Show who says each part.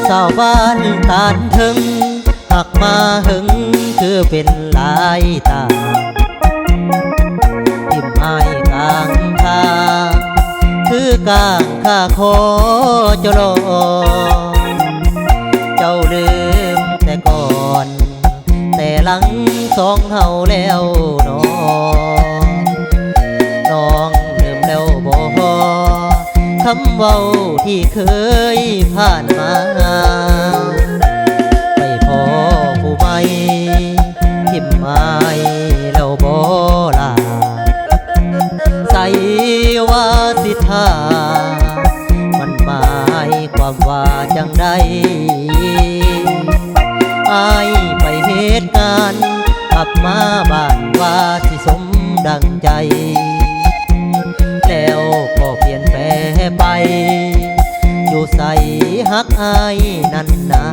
Speaker 1: สาวบ้านตานถึงหักมาหึงคือเป็นลายตาทิมอายกลางทางคือกลางข้าขอจะรอเจ้าลืมแต่ก่อนแต่หลังสองเฮาแล้วน้องลืมแล้วบ่คำเว้าที่เคยผ่านมาไปพอผู้ใหม่ทิมไม้แล้วบ่ลาใส่ว่าสิท่ามันหมายความว่าจังใดอายไปเหตุการณ์กลับมาบ้านว่าที่สมดังใจแล้วก็เปลี่ยนแปลไปอยู่ใส่ฮักอายนั่นนา